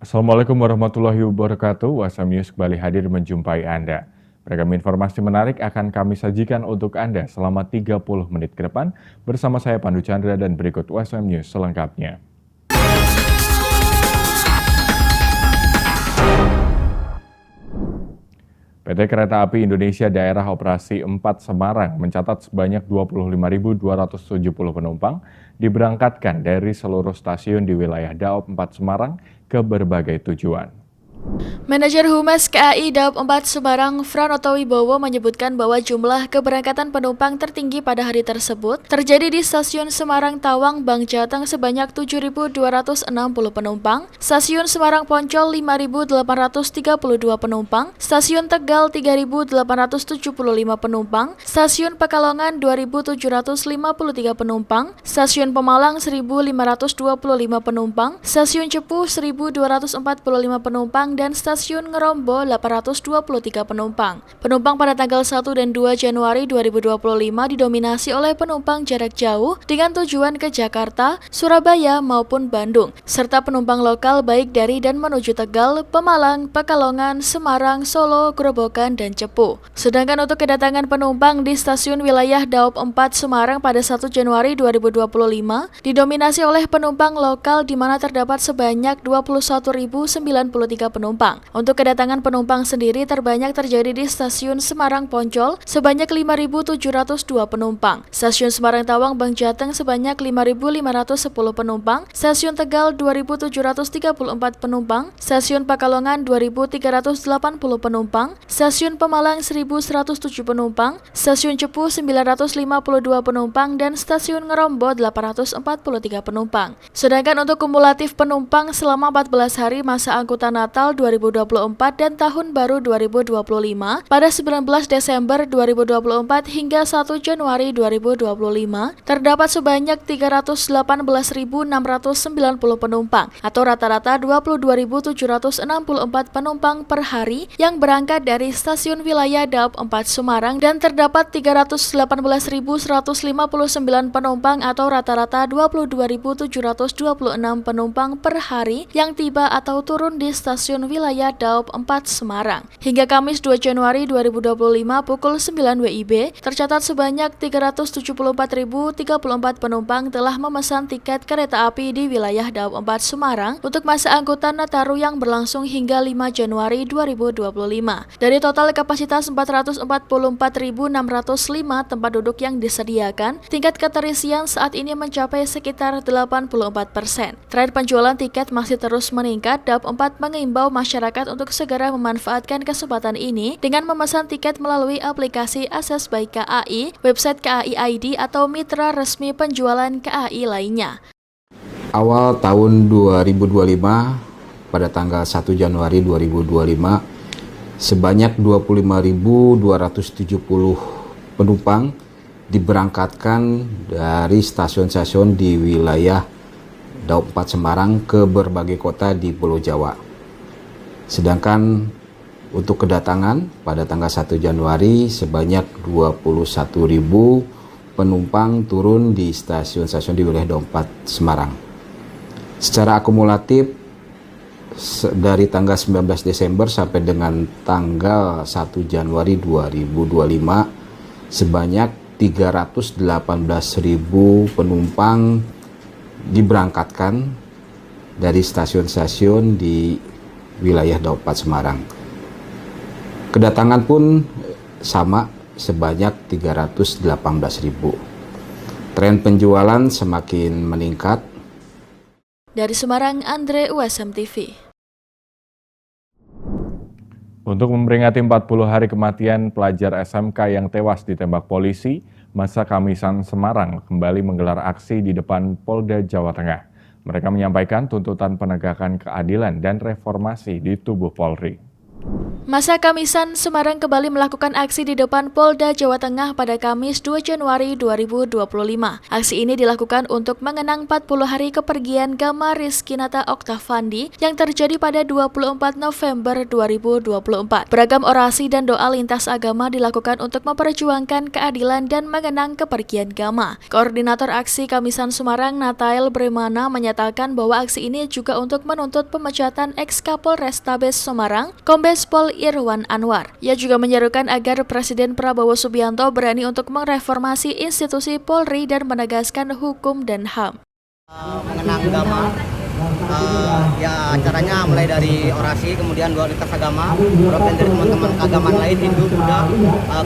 Assalamualaikum warahmatullahi wabarakatuh. Wasam News kembali hadir menjumpai Anda. Beragam informasi menarik akan kami sajikan untuk Anda selama 30 menit ke depan. Bersama saya Pandu Chandra dan berikut Wasam News selengkapnya. PT Kereta Api Indonesia Daerah Operasi 4 Semarang mencatat sebanyak 25.270 penumpang diberangkatkan dari seluruh stasiun di wilayah Daop 4 Semarang ke berbagai tujuan. Manajer Humas KAI Daop 4 Semarang, Franoto Wibowo menyebutkan bahwa jumlah keberangkatan penumpang tertinggi pada hari tersebut terjadi di Stasiun Semarang Tawang, Bank Jateng sebanyak 7.260 penumpang, Stasiun Semarang Poncol 5.832 penumpang, Stasiun Tegal 3.875 penumpang, Stasiun Pekalongan 2.753 penumpang, Stasiun Pemalang 1.525 penumpang, Stasiun Cepu 1.245 penumpang, dan Stasiun Ngerombo 823 penumpang. Penumpang pada tanggal 1 dan 2 Januari 2025 didominasi oleh penumpang jarak jauh dengan tujuan ke Jakarta, Surabaya maupun Bandung, serta penumpang lokal baik dari dan menuju Tegal, Pemalang, Pekalongan, Semarang, Solo, Grobogan, dan Cepu. Sedangkan untuk kedatangan penumpang di stasiun wilayah Daop 4 Semarang pada 1 Januari 2025 didominasi oleh penumpang lokal di mana terdapat sebanyak 21.093 penumpang. Untuk kedatangan penumpang sendiri terbanyak terjadi di Stasiun Semarang Poncol sebanyak 5.702 penumpang, Stasiun Semarang Tawang Bank Jateng sebanyak 5.510 penumpang, Stasiun Tegal 2.734 penumpang, Stasiun Pekalongan 2.380 penumpang, Stasiun Pemalang 1.107 penumpang, Stasiun Cepu 952 penumpang, dan Stasiun Ngerombo 843 penumpang. Sedangkan untuk kumulatif penumpang selama 14 hari masa angkutan Natal 2024 dan Tahun Baru 2025 pada 19 Desember 2024 hingga 1 Januari 2025 terdapat sebanyak 318.690 penumpang atau rata-rata 22.764 penumpang per hari yang berangkat dari stasiun wilayah Daop 4 Semarang dan terdapat 318.159 penumpang atau rata-rata 22.726 penumpang per hari yang tiba atau turun di stasiun wilayah Daop 4 Semarang. Hingga Kamis 2 Januari 2025 pukul 9 WIB, tercatat sebanyak 374.034 penumpang telah memesan tiket kereta api di wilayah Daop 4 Semarang untuk masa angkutan Nataru yang berlangsung hingga 5 Januari 2025. Dari total kapasitas 444.605 tempat duduk yang disediakan, tingkat keterisian saat ini mencapai sekitar 84%. Tren penjualan tiket masih terus meningkat. Daop 4 mengimbau masyarakat untuk segera memanfaatkan kesempatan ini dengan memesan tiket melalui aplikasi Akses by KAI, website KAI ID atau mitra resmi penjualan KAI lainnya. Awal tahun 2025 pada tanggal 1 Januari 2025 sebanyak 25.270 penumpang diberangkatkan dari stasiun-stasiun di wilayah Daop 4 Semarang ke berbagai kota di Pulau Jawa. Sedangkan untuk kedatangan pada tanggal 1 Januari sebanyak 21.000 penumpang turun di stasiun-stasiun di wilayah Daop 4 Semarang. Secara akumulatif dari tanggal 19 Desember sampai dengan tanggal 1 Januari 2025 sebanyak 318.000 penumpang diberangkatkan dari stasiun-stasiun di wilayah Daop 4 Semarang. Kedatangan pun sama sebanyak 318.000. Tren penjualan semakin meningkat. Dari Semarang, Andre, USM TV. Untuk memperingati 40 hari kematian pelajar SMK yang tewas ditembak polisi, Masa Kamisan Semarang kembali menggelar aksi di depan Polda Jawa Tengah. Mereka menyampaikan tuntutan penegakan keadilan dan reformasi di tubuh Polri. Masa Kamisan Semarang kembali melakukan aksi di depan Polda Jawa Tengah pada Kamis 2 Januari 2025. Aksi ini dilakukan untuk mengenang 40 hari kepergian Gama Rizkinata Oktavandi yang terjadi pada 24 November 2024. Beragam orasi dan doa lintas agama dilakukan untuk memperjuangkan keadilan dan mengenang kepergian Gama. Koordinator aksi Kamisan Semarang Natael Bremana menyatakan bahwa aksi ini juga untuk menuntut pemecatan ex-Kapolrestabes Semarang, Kombes Pol Irwan Anwar. Ia juga menyerukan agar Presiden Prabowo Subianto berani untuk mereformasi institusi Polri dan menegaskan hukum dan HAM. Mengenang agama, ya acaranya mulai dari orasi, kemudian doa lintas agama, perwakilan dari teman-teman keagamaan lain, Hindu, Buddha,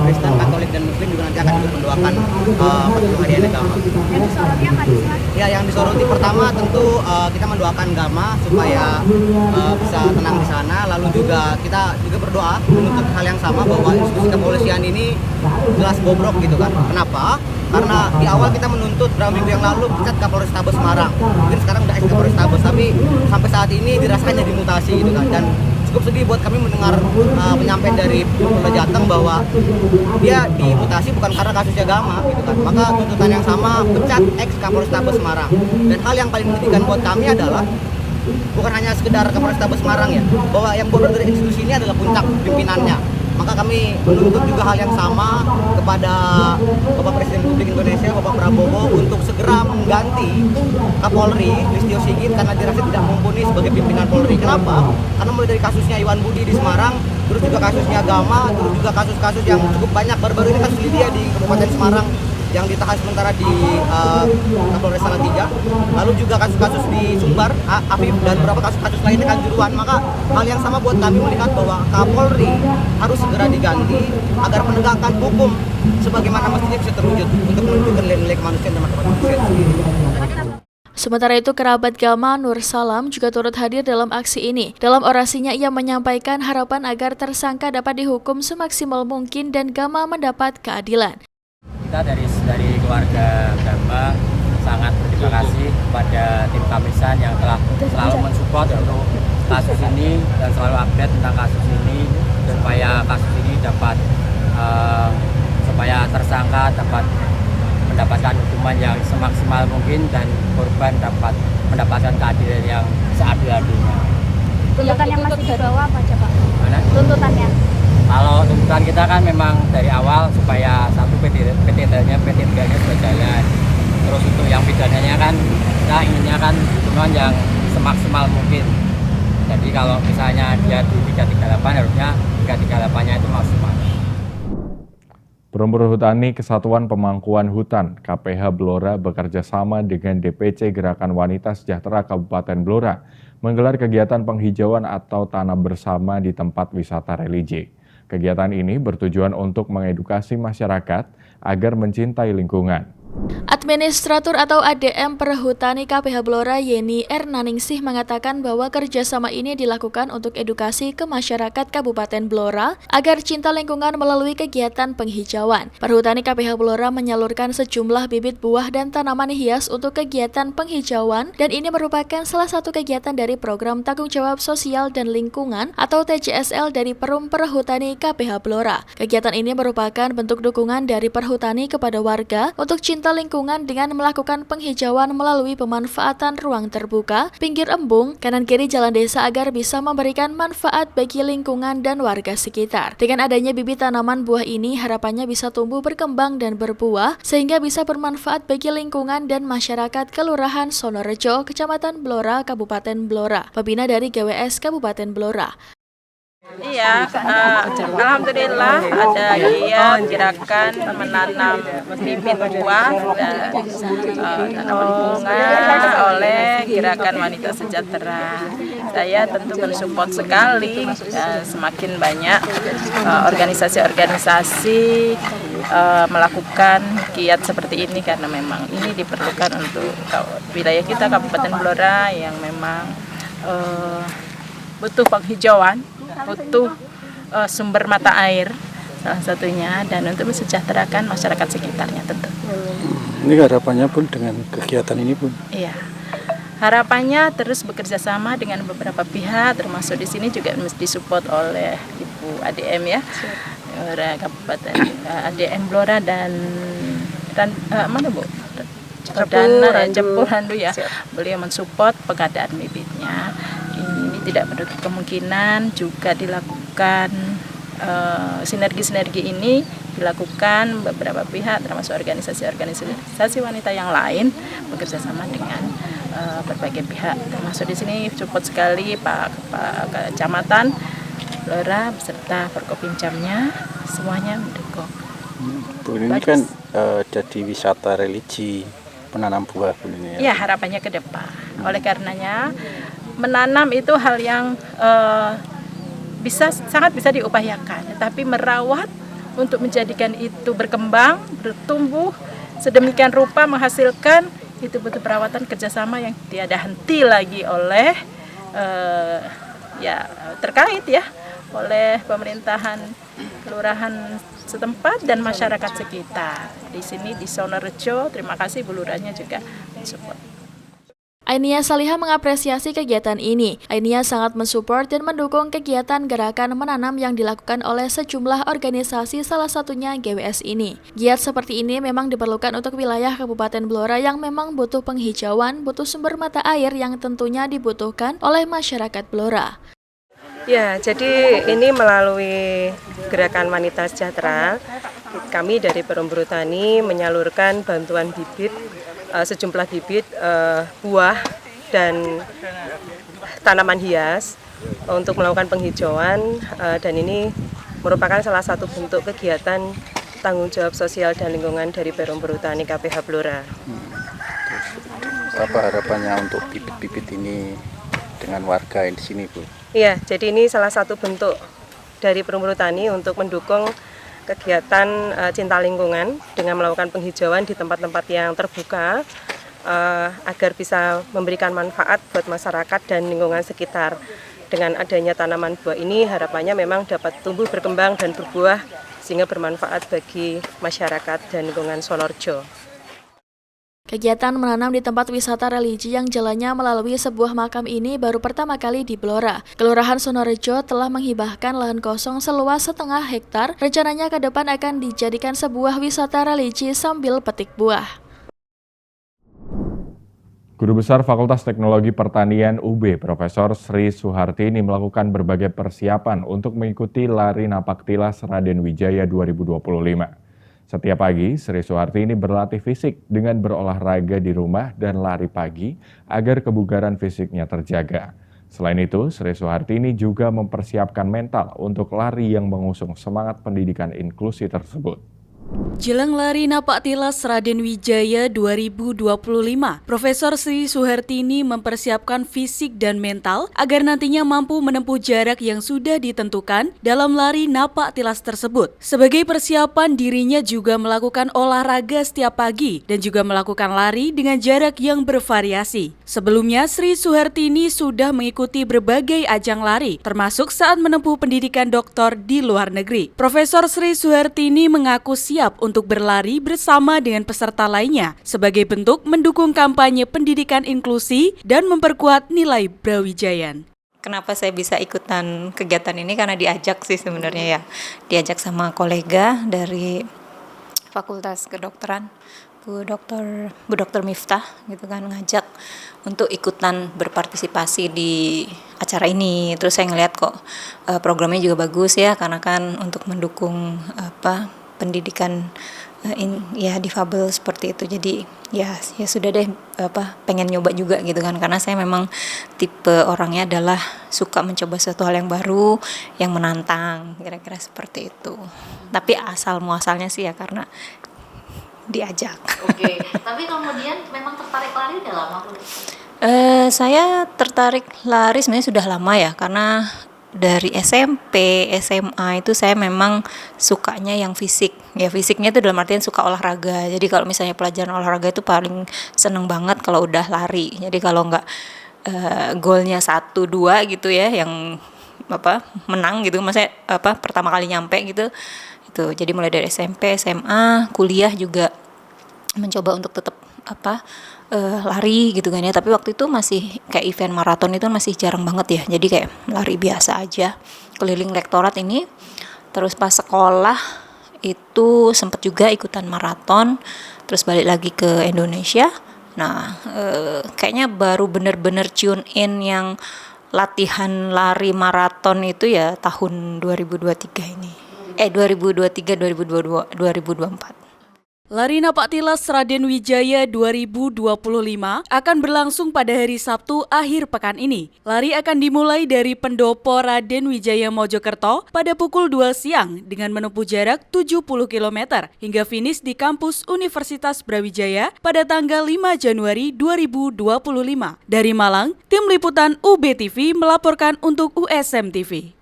Kristen, Katolik, dan Muslim juga nanti akan ikut mendoakan 40 hari agama. Yang disoroti apa sih? Ya, yang disoroti pertama tentu kita mendoakan agama supaya bisa tenang di sana, lalu juga kita juga berdoa menuntut hal yang sama bahwa institusi kepolisian ini jelas bobrok gitu kan. Kenapa? Karena di awal kita menuntut beberapa minggu yang lalu pecat Kapolrestabes Semarang, mungkin sekarang udah ex-Kapolrestabes, tapi sampai saat ini dirasakan jadi mutasi gitu kan. Dan cukup sedih buat kami mendengar penyampaian dari Polda Jateng bahwa dia dimutasi bukan karena kasus agama gitu kan. Maka tuntutan yang sama, pecat ex-Kapolrestabes Semarang. Dan hal yang paling menyedihkan buat kami adalah bukan hanya sekedar Kapolrestabes Semarang ya, bahwa yang bodoh dari institusi ini adalah puncak pimpinannya. Maka kami menuntut juga hal yang sama kepada Bapak Presiden Republik Indonesia, Bapak Prabowo, untuk segera mengganti Kapolri Listio Sigit karena dirasa tidak mumpuni sebagai pimpinan Polri. Kenapa? Karena mulai dari kasusnya Iwan Budi di Semarang, terus juga kasusnya Gama, terus juga kasus-kasus yang cukup banyak. Baru-baru ini kasus Lydia di Kabupaten Semarang yang ditahan sementara di Kapolres Salatiga, lalu juga kasus-kasus di Sumbar, Afif, dan beberapa kasus-kasus lainnya Kanjuruhan. Maka hal yang sama buat kami melihat bahwa Kapolri harus segera diganti agar penegakan hukum sebagaimana mestinya bisa terwujud untuk menunjukkan nilai-nilai kemanusiaan dan martabat manusia sendiri. Sementara itu, kerabat Gama Nur Salam juga turut hadir dalam aksi ini. Dalam orasinya, ia menyampaikan harapan agar tersangka dapat dihukum semaksimal mungkin dan Gama mendapat keadilan. Kita dari keluarga Gama sangat berterima kasih kepada tim Kamisan yang telah selalu mensupport untuk kasus ini dan selalu update tentang kasus ini supaya kasus ini dapat supaya tersangka dapat mendapatkan hukuman yang semaksimal mungkin dan korban dapat mendapatkan keadilan yang seadil-adilnya. Tuntutan yang masih dibawa apa aja Pak? Mana? Tuntutannya? Kalau tuntutan kita kan memang dari awal supaya satu PT3-nya sudah jalan. Terus untuk yang pidananya kan kita inginnya kan hukuman yang semaksimal mungkin. Jadi kalau misalnya dia di 338 harusnya 338-nya itu maksimal. Perumbul Hutani Kesatuan Pemangkuan Hutan KPH Blora bekerja sama dengan DPC Gerakan Wanita Sejahtera Kabupaten Blora menggelar kegiatan penghijauan atau tanam bersama di tempat wisata religi. Kegiatan ini bertujuan untuk mengedukasi masyarakat agar mencintai lingkungan. Administrator atau ADM Perhutani KPH Blora Yeni Ernaningsih mengatakan bahwa kerjasama ini dilakukan untuk edukasi ke masyarakat Kabupaten Blora agar cinta lingkungan melalui kegiatan penghijauan. Perhutani KPH Blora menyalurkan sejumlah bibit buah dan tanaman hias untuk kegiatan penghijauan dan ini merupakan salah satu kegiatan dari program Tanggung Jawab Sosial dan Lingkungan atau TJSL dari Perum Perhutani KPH Blora. Kegiatan ini merupakan bentuk dukungan dari Perhutani kepada warga untuk cinta lingkungan dengan melakukan penghijauan melalui pemanfaatan ruang terbuka, pinggir embung, kanan kiri jalan desa agar bisa memberikan manfaat bagi lingkungan dan warga sekitar. Dengan adanya bibit tanaman buah ini, harapannya bisa tumbuh berkembang dan berbuah sehingga bisa bermanfaat bagi lingkungan dan masyarakat Kelurahan Sonorejo, Kecamatan Blora, Kabupaten Blora. Pembina dari GWS Kabupaten Blora. Iya, alhamdulillah ada giat gerakan menanam bibit buah dan tanaman bunga oleh Gerakan Wanita Sejahtera. Saya tentu mensupport sekali semakin banyak organisasi-organisasi melakukan giat seperti ini karena memang ini diperlukan untuk wilayah kita Kabupaten Blora yang memang butuh penghijauan, butuh sumber mata air salah satunya dan untuk mensejahterakan masyarakat sekitarnya tentu. Ini harapannya pun dengan kegiatan ini pun? Iya, harapannya terus bekerja sama dengan beberapa pihak, termasuk di sini juga mesti support oleh Ibu ADM ya, Blora Kabupaten ADM Blora dan mana Bu? Jepur Randu ya. Beliau mensupport pengadaan bibitnya. Ini tidak menutup kemungkinan juga dilakukan sinergi-sinergi ini dilakukan beberapa pihak termasuk organisasi wanita yang lain bekerja sama dengan berbagai pihak, termasuk di sini support sekali Pak Kecamatan Blora beserta Forkopimcamnya semuanya mendukung. Bu, ini kan jadi wisata religi menanam buah Bu ini ya. Ya, harapannya ke depan. Oleh karenanya menanam itu hal yang sangat bisa diupayakan, tetapi merawat untuk menjadikan itu berkembang, bertumbuh sedemikian rupa menghasilkan itu butuh perawatan kerjasama yang tiada henti lagi oleh terkait ya oleh pemerintahan kelurahan setempat dan masyarakat sekitar. Di sini di Sonorejo, terima kasih Bu Lurahnya juga mensupport. Ainia Salihah mengapresiasi kegiatan ini. Ainia sangat mensupport dan mendukung kegiatan gerakan menanam yang dilakukan oleh sejumlah organisasi, salah satunya GWS ini. Giat seperti ini memang diperlukan untuk wilayah Kabupaten Blora yang memang butuh penghijauan, butuh sumber mata air yang tentunya dibutuhkan oleh masyarakat Blora. Ya, jadi ini melalui Gerakan Wanita Sejahtera, kami dari Perum Perhutani menyalurkan bantuan bibit, sejumlah bibit buah dan tanaman hias untuk melakukan penghijauan, dan ini merupakan salah satu bentuk kegiatan tanggung jawab sosial dan lingkungan dari Perum Perhutani KPH Blora. Apa harapannya untuk bibit-bibit ini dengan warga yang di sini, Bu? Iya, jadi ini salah satu bentuk dari Perum Perhutani untuk mendukung kegiatan cinta lingkungan dengan melakukan penghijauan di tempat-tempat yang terbuka agar bisa memberikan manfaat buat masyarakat dan lingkungan sekitar. Dengan adanya tanaman buah ini harapannya memang dapat tumbuh berkembang dan berbuah sehingga bermanfaat bagi masyarakat dan lingkungan Sonorejo. Kegiatan menanam di tempat wisata religi yang jalannya melalui sebuah makam ini baru pertama kali di Blora. Kelurahan Sonorejo telah menghibahkan lahan kosong seluas 0,5 hektar. Rencananya ke depan akan dijadikan sebuah wisata religi sambil petik buah. Guru Besar Fakultas Teknologi Pertanian UB, Profesor Sri Suhartini melakukan berbagai persiapan untuk mengikuti Lari Napaktilas Raden Wijaya 2025. Setiap pagi, Sri Suhartini berlatih fisik dengan berolahraga di rumah dan lari pagi agar kebugaran fisiknya terjaga. Selain itu, Sri Suhartini juga mempersiapkan mental untuk lari yang mengusung semangat pendidikan inklusi tersebut. Jelang Lari Napaktilas Raden Wijaya 2025, Profesor Sri Suhartini mempersiapkan fisik dan mental agar nantinya mampu menempuh jarak yang sudah ditentukan dalam lari Napaktilas tersebut. Sebagai persiapan, dirinya juga melakukan olahraga setiap pagi dan juga melakukan lari dengan jarak yang bervariasi. Sebelumnya, Sri Suhartini sudah mengikuti berbagai ajang lari, termasuk saat menempuh pendidikan doktor di luar negeri. Profesor Sri Suhartini mengaku siap untuk berlari bersama dengan peserta lainnya sebagai bentuk mendukung kampanye pendidikan inklusi dan memperkuat nilai Brawijayan. Kenapa saya bisa ikutan kegiatan ini? Karena diajak sih sebenarnya ya. Diajak sama kolega dari Fakultas Kedokteran, Bu Dokter Miftah gitu kan, ngajak untuk ikutan berpartisipasi di acara ini. Terus saya ngeliat kok programnya juga bagus ya, karena kan untuk mendukung pendidikan difabel seperti itu. Jadi ya sudah deh pengen nyoba juga gitu kan, karena saya memang tipe orangnya adalah suka mencoba suatu hal yang baru, yang menantang, kira-kira seperti itu. Tapi asal muasalnya sih ya karena diajak. Oke. Tapi kemudian memang tertarik lari udah lama? Saya tertarik lari sebenarnya sudah lama ya, karena dari SMP, SMA itu saya memang sukanya yang fisik. Ya fisiknya itu dalam artian suka olahraga. Jadi kalau misalnya pelajaran olahraga itu paling seneng banget kalau udah lari. Jadi kalau nggak goalnya 1-2 gitu ya, yang menang gitu, maksudnya pertama kali nyampe gitu. Itu jadi mulai dari SMP, SMA, kuliah juga mencoba untuk tetap lari gitu kan ya, tapi waktu itu masih kayak event maraton itu masih jarang banget ya, jadi kayak lari biasa aja keliling rektorat ini. Terus pas sekolah itu sempet juga ikutan maraton, terus balik lagi ke Indonesia. Nah kayaknya baru bener-bener tune in yang latihan lari maraton itu ya tahun 2023 ini. 2023, 2022, 2024. Lari Napak Tilas Raden Wijaya 2025 akan berlangsung pada hari Sabtu akhir pekan ini. Lari akan dimulai dari Pendopo Raden Wijaya Mojokerto pada pukul 2 siang dengan menempuh jarak 70 km hingga finish di kampus Universitas Brawijaya pada tanggal 5 Januari 2025. Dari Malang, tim liputan UBTV melaporkan untuk USM TV.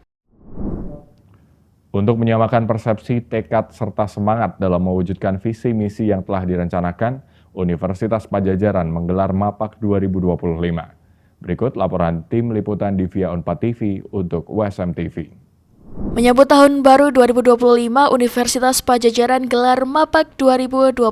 Untuk menyamakan persepsi, tekad, serta semangat dalam mewujudkan visi misi yang telah direncanakan, Universitas Padjadjaran menggelar MAPAK 2025. Berikut laporan tim liputan di Via Unpad TV untuk USM TV. Menyambut tahun baru 2025, Universitas Padjadjaran gelar MAPAK 2025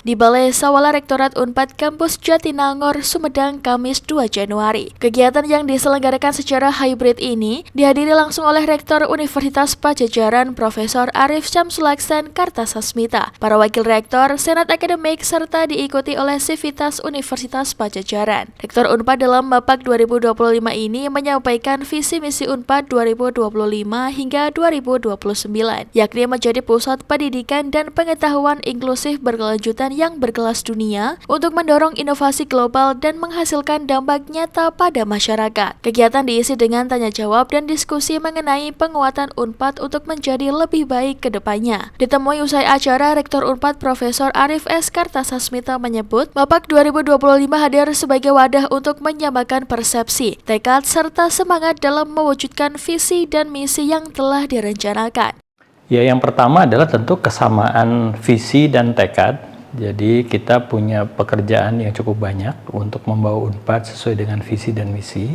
di Balai Sawala Rektorat Unpad Kampus Jatinangor, Sumedang, Kamis 2 Januari. Kegiatan yang diselenggarakan secara hybrid ini dihadiri langsung oleh Rektor Universitas Padjadjaran Profesor Arif Syamsulaksan Kartasasmita, para wakil rektor, senat akademik, serta diikuti oleh Sivitas Universitas Padjadjaran. Rektor Unpad dalam MAPAK 2025 ini menyampaikan visi misi Unpad 2025 hingga 2029, yakni menjadi pusat pendidikan dan pengetahuan inklusif berkelanjutan yang berkelas dunia untuk mendorong inovasi global dan menghasilkan dampak nyata pada masyarakat. Kegiatan diisi dengan tanya jawab dan diskusi mengenai penguatan Unpad untuk menjadi lebih baik ke depannya. Ditemui usai acara, Rektor Unpad Profesor Arif S. Kartasasmita menyebut, MAPAK 2025 hadir sebagai wadah untuk menyamakan persepsi, tekad, serta semangat dalam mewujudkan visi dan misi yang telah direncanakan. Ya, yang pertama adalah tentu kesamaan visi dan tekad. Jadi kita punya pekerjaan yang cukup banyak untuk membawa Unpad sesuai dengan visi dan misi.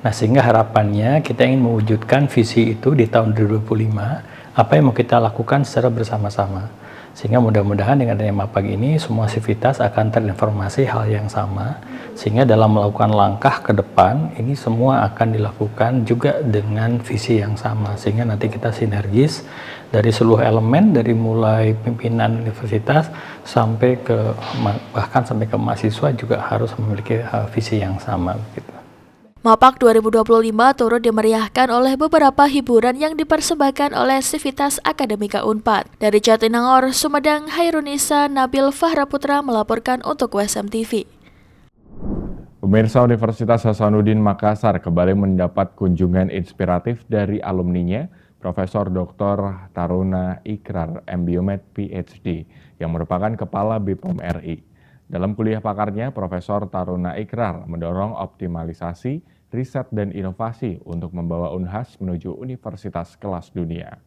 Nah, sehingga harapannya kita ingin mewujudkan visi itu di tahun 2025, apa yang mau kita lakukan secara bersama-sama. Sehingga mudah-mudahan dengan adanya MAPAK ini semua sivitas akan terinformasi hal yang sama, sehingga dalam melakukan langkah ke depan ini semua akan dilakukan juga dengan visi yang sama, sehingga nanti kita sinergis dari seluruh elemen, dari mulai pimpinan universitas sampai ke bahkan sampai ke mahasiswa juga harus memiliki visi yang sama gitu. MAPAK 2025 turut dimeriahkan oleh beberapa hiburan yang dipersembahkan oleh Sivitas Akademika Unpad. Dari Jatinangor, Sumedang, Hairunisa Nabil Fahraputra melaporkan untuk USM TV. Pemirsa, Universitas Hasanuddin Makassar kembali mendapat kunjungan inspiratif dari alumninya, Profesor Dr. Taruna Ikrar, MBiomed PhD, yang merupakan Kepala BPOM RI. Dalam kuliah pakarnya, Profesor Taruna Ikrar mendorong optimalisasi, riset dan inovasi untuk membawa Unhas menuju universitas kelas dunia.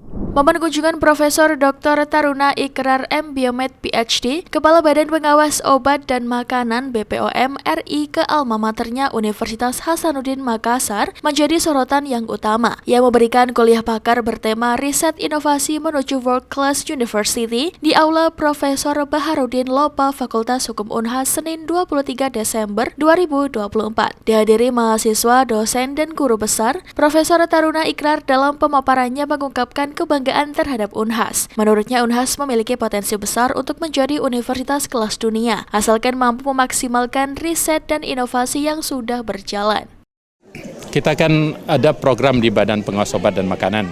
Momen kunjungan Profesor Dr. Taruna Ikrar MBiomed PhD, Kepala Badan Pengawas Obat dan Makanan BPOM RI ke alma maternya Universitas Hasanuddin Makassar menjadi sorotan yang utama. Ia memberikan kuliah pakar bertema Riset Inovasi Menuju World Class University di Aula Profesor Baharudin Lopa Fakultas Hukum Unhas Senin 23 Desember 2024. Dihadiri mahasiswa, dosen, dan guru besar, Profesor Taruna Ikrar dalam pemaparannya mengungkapkan kebanggaan terhadap Unhas. Menurutnya, Unhas memiliki potensi besar untuk menjadi universitas kelas dunia, asalkan mampu memaksimalkan riset dan inovasi yang sudah berjalan. Kita kan ada program di Badan Pengawas Obat dan Makanan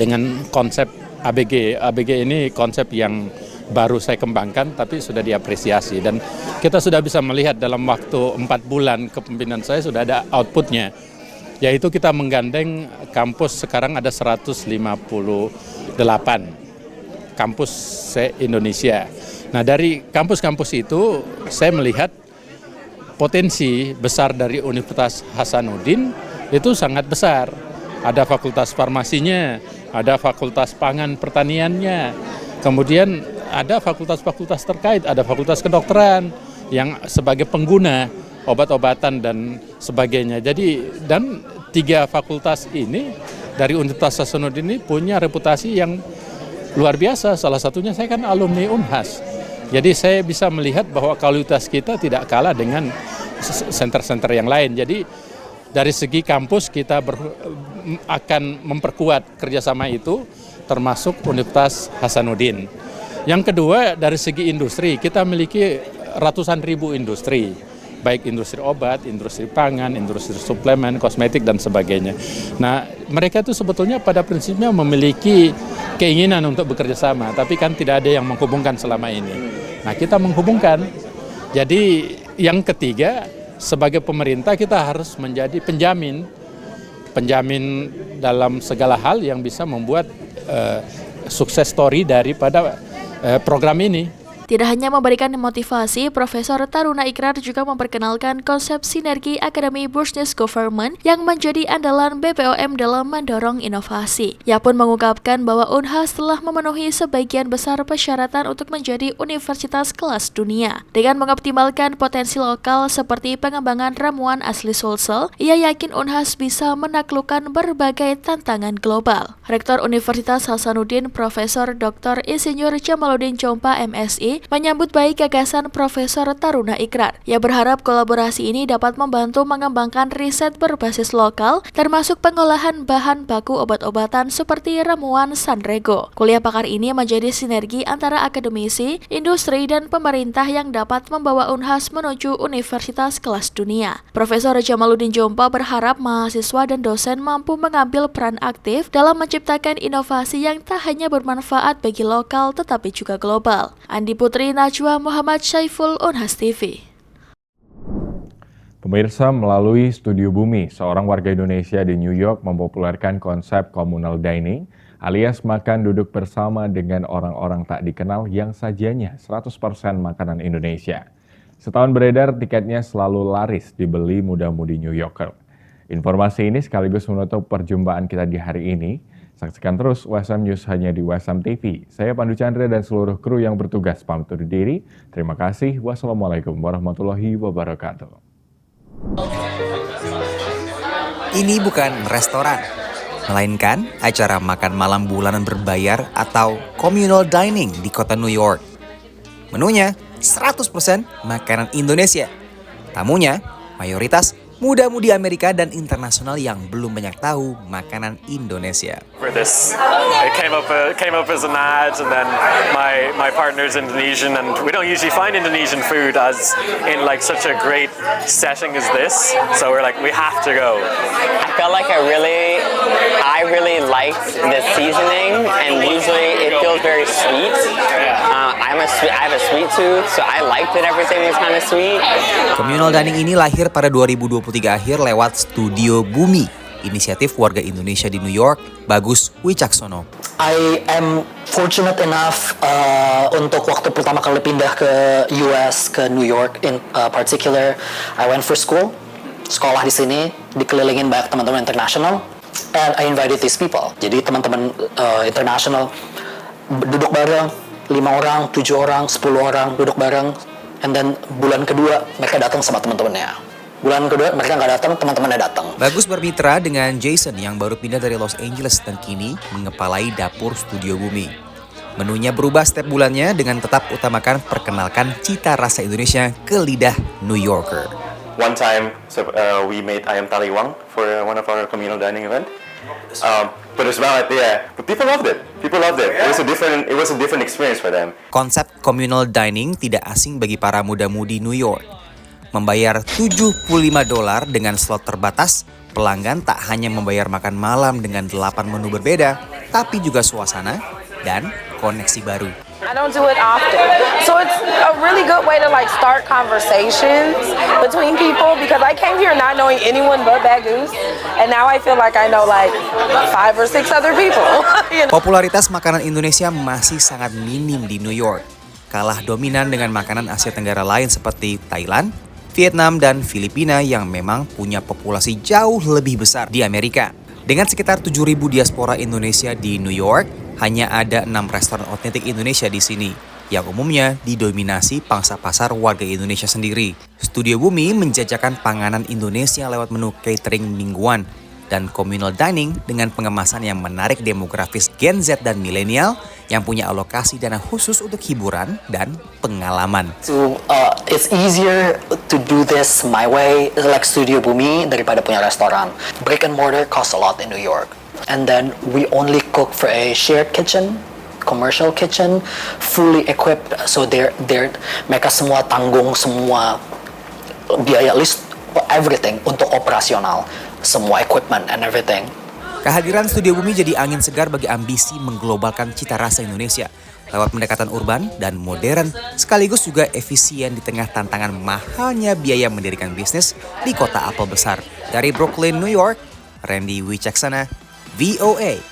dengan konsep ABG. ABG ini konsep yang baru saya kembangkan tapi sudah diapresiasi, dan kita sudah bisa melihat dalam waktu 4 bulan kepemimpinan saya sudah ada outputnya. Yaitu kita menggandeng kampus, sekarang ada 158 kampus se-Indonesia. Nah, dari kampus-kampus itu saya melihat potensi besar dari Universitas Hasanuddin itu sangat besar. Ada fakultas farmasinya, ada fakultas pangan pertaniannya, kemudian ada fakultas-fakultas terkait, ada fakultas kedokteran yang sebagai pengguna obat-obatan dan sebagainya. Jadi, dan 3 fakultas ini dari Universitas Hasanuddin ini punya reputasi yang luar biasa. Salah satunya saya kan alumni Unhas. Jadi saya bisa melihat bahwa kualitas kita tidak kalah dengan center-center yang lain. Jadi dari segi kampus kita akan memperkuat kerjasama itu, termasuk Universitas Hasanuddin. Yang kedua, dari segi industri, kita memiliki ratusan ribu industri, baik industri obat, industri pangan, industri suplemen, kosmetik, dan sebagainya. Nah, mereka itu sebetulnya pada prinsipnya memiliki keinginan untuk bekerja sama, tapi kan tidak ada yang menghubungkan selama ini. Nah, kita menghubungkan. Jadi yang ketiga, sebagai pemerintah kita harus menjadi penjamin dalam segala hal yang bisa membuat sukses story daripada program ini. Tidak hanya memberikan motivasi, Profesor Taruna Ikrar juga memperkenalkan konsep sinergi Akademi Business Government yang menjadi andalan BPOM dalam mendorong inovasi. Ia pun mengungkapkan bahwa Unhas telah memenuhi sebagian besar persyaratan untuk menjadi universitas kelas dunia. Dengan mengoptimalkan potensi lokal seperti pengembangan ramuan asli Sulsel, ia yakin Unhas bisa menaklukkan berbagai tantangan global. Rektor Universitas Hasanuddin, Profesor Dr. Insinyur Jamaluddin Chompa MSI, menyambut baik gagasan Profesor Taruna Ikrar. Ia berharap kolaborasi ini dapat membantu mengembangkan riset berbasis lokal, termasuk pengolahan bahan baku obat-obatan seperti ramuan Sanrego. Kuliah pakar ini menjadi sinergi antara akademisi, industri, dan pemerintah yang dapat membawa Unhas menuju universitas kelas dunia. Profesor Jamaluddin Chompa berharap mahasiswa dan dosen mampu mengambil peran aktif dalam menciptakan inovasi yang tak hanya bermanfaat bagi lokal tetapi juga global. Andi Putri, Najwa Muhammad, Syaiful, Unhas TV. Pemirsa, melalui Studio Bumi, seorang warga Indonesia di New York mempopulerkan konsep communal dining alias makan duduk bersama dengan orang-orang tak dikenal yang sajiannya 100% makanan Indonesia. Setahun beredar, tiketnya selalu laris dibeli muda-mudi New Yorker. Informasi ini sekaligus menutup perjumpaan kita di hari ini. Saksikan terus WSM News hanya di WSM TV. Saya Pandu Chandra dan seluruh kru yang bertugas pamit undur diri. Terima kasih. Wassalamualaikum warahmatullahi wabarakatuh. Ini bukan restoran, melainkan acara makan malam bulanan berbayar atau communal dining di kota New York. Menunya 100% makanan Indonesia. Tamunya mayoritas muda-mudi Amerika dan internasional yang belum banyak tahu makanan Indonesia. For this, it came up as an ad, and then my partner's Indonesian, and we don't usually find Indonesian food as in like such a great setting as this. So we're like, we have to go. I felt like I really liked the seasoning, and usually it feels very sweet. I have a sweet tooth, so I liked that everything was kind of sweet. Communal dining ini lahir pada 2023 akhir lewat Studio Bumi, inisiatif warga Indonesia di New York, Bagus Wicaksono. I am fortunate enough untuk waktu pertama kali pindah ke US, ke New York in particular, I went for school, sekolah di sini, dikelilingin banyak teman-teman internasional, and I invited these people. Jadi teman-teman internasional duduk bareng, 5 orang, 7 orang, 10 orang duduk bareng, and then bulan kedua mereka datang sama teman-temannya. Bulan kedua mereka nggak datang, teman-temannya datang. Bagus bermitra dengan Jason yang baru pindah dari Los Angeles dan kini mengepalai dapur Studio Bumi. Menunya berubah setiap bulannya dengan tetap utamakan perkenalkan cita rasa Indonesia ke lidah New Yorker. One time, we made ayam taliwang for one of our communal dining event. But as well, but people loved it. It was a different experience for them. Konsep communal dining tidak asing bagi para muda-mudi New York. Membayar $75 dengan slot terbatas, pelanggan tak hanya membayar makan malam dengan 8 menu berbeda, tapi juga suasana dan koneksi baru. I don't do it often. So it's a really good way to like start conversations between people because I came here not knowing anyone but Bagus, and now I feel like I know like 5 or 6 other people. You know? Popularitas makanan Indonesia masih sangat minim di New York. Kalah dominan dengan makanan Asia Tenggara lain seperti Thailand, Vietnam, dan Filipina yang memang punya populasi jauh lebih besar di Amerika. Dengan sekitar 7.000 diaspora Indonesia di New York, hanya ada 6 restoran otentik Indonesia di sini, yang umumnya didominasi pangsa pasar warga Indonesia sendiri. Studio Bumi menjajakan panganan Indonesia lewat menu catering mingguan dan communal dining dengan pengemasan yang menarik demografis Gen Z dan milenial yang punya alokasi dana khusus untuk hiburan dan pengalaman. So it's easier to do this my way, like Studio Bumi, daripada punya restoran. Brick and mortar costs a lot in New York, and then we only cook for a shared kitchen, commercial kitchen, fully equipped. So mereka semua tanggung semua biaya, list everything untuk operasional, semua equipment and everything. Kehadiran Studio Bumi jadi angin segar bagi ambisi mengglobalkan cita rasa Indonesia lewat pendekatan urban dan modern, sekaligus juga efisien di tengah tantangan mahalnya biaya mendirikan bisnis di kota apel besar. Dari Brooklyn, New York, Randy Wicaksana, VOA.